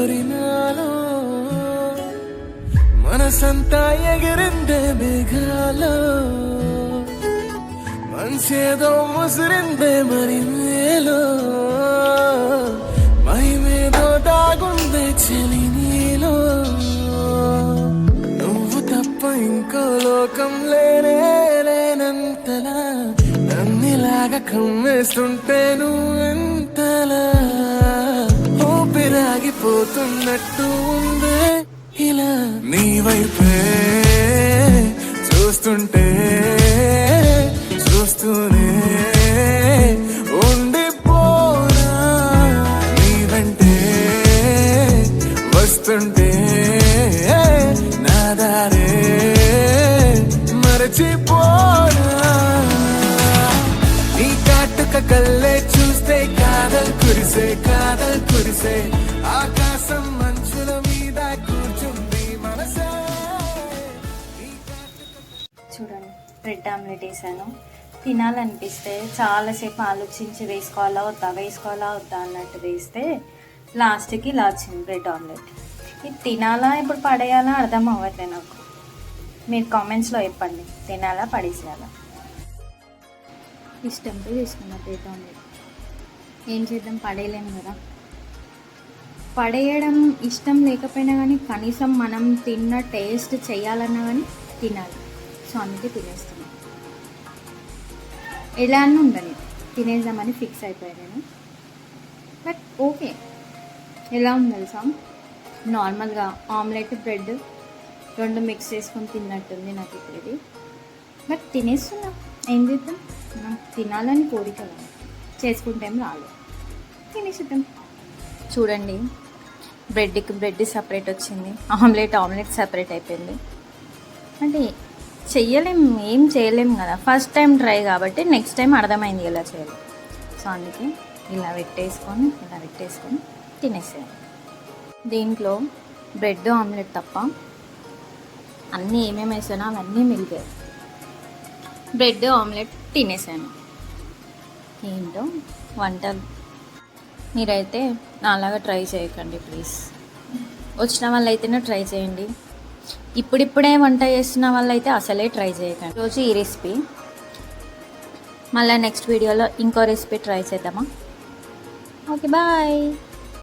మరి నాలో మనసంతా ఎగిరిందే మేఘాలో మనసేదో ముసిరిందే మరి మేలో మహిమేదో దాగుందే చెలి నీలో నువ్వు తప్ప ఇంకో లోకం లేనే లేనంతలా నన్నిలాగా కమ్మేస్తుంటే నువ్వెంతలా ఊపిరాగిపోతున్నట్టు ఉందే ఇలా నీ వైపే చూస్తుంటే చూస్తూనే ఉండిపోనా నీ వెంటే వస్తుంటే నా దారే మరచిపోనా నీ కాటుక కళ్ళే చూస్తే కాదల్ కురిసే ఆకాశం మంచుల మీద కూర్చుంది మనసే. చూడండి బ్రెడ్ ఆమ్లెట్ వేసాను. తినాలనిపిస్తే చాలాసేపు ఆలోచించి వేసుకోవాలా వద్దా అన్నట్టు వేస్తే లాస్ట్కి ఇలా వచ్చింది బ్రెడ్ ఆమ్లెట్. ఇది తినాలా ఇప్పుడు పడేయాలా అర్థం అవ్వట్లేదు నాకు. మీరు కామెంట్స్లో చెప్పండి, తినాలా పడేసేయాలా. ఇష్టంతో చేసుకున్నా బ్రెడ్ ఆమ్లెట్. ఏం చేద్దాం, పడేయలేము కదా. పడేయడం ఇష్టం లేకపోయినా కానీ కనీసం మనం తిన్న టేస్ట్ చేయాలన్నా కానీ తినాలి. సో అందుకే తినేస్తున్నాం. ఎలా అని ఉండని తినేద్దామని ఫిక్స్ అయిపోయాను నేను. బట్ ఓకే, ఎలా ఉంది తెలుసా, నార్మల్గా ఆమ్లెట్ బ్రెడ్ రెండు మిక్స్ చేసుకొని తిన్నట్టుంది నాకు ఇప్పుడు ఇది. బట్ తినేస్తున్నా, ఏం చేద్దాం, నాకు తినాలని కోరిక కదా, చేసుకుంటే ఏం రాలేదు, తినేసిద్దాం. చూడండి, బ్రెడ్ సపరేట్ వచ్చింది, ఆమ్లెట్ సపరేట్ అయిపోయింది. అంటే ఏం చేయలేం కదా, ఫస్ట్ టైం ట్రై కాబట్టి నెక్స్ట్ టైం అర్థమైంది ఎలా చేయాలి. సో అందుకే ఇలా పెట్టేసుకొని తినేసేయాలి. దీంట్లో బ్రెడ్ ఆమ్లెట్ తప్ప అన్నీ ఏమేమి వేసానో అవన్నీ మిగిలాయి. బ్రెడ్ ఆమ్లెట్ తినేసాను. ఏంటో వంటలు మీరైతే నాలాగా ట్రై చేయకండి ప్లీజ్. వచ్చిన వాళ్ళైతేనే ట్రై చేయండి. ఇప్పుడిప్పుడే వంట చేస్తున్న వాళ్ళైతే అసలే ట్రై చేయకండి. రోజు ఈ రెసిపీ, మళ్ళీ నెక్స్ట్ వీడియోలో ఇంకో రెసిపీ ట్రై చేద్దామా. Okay, bye.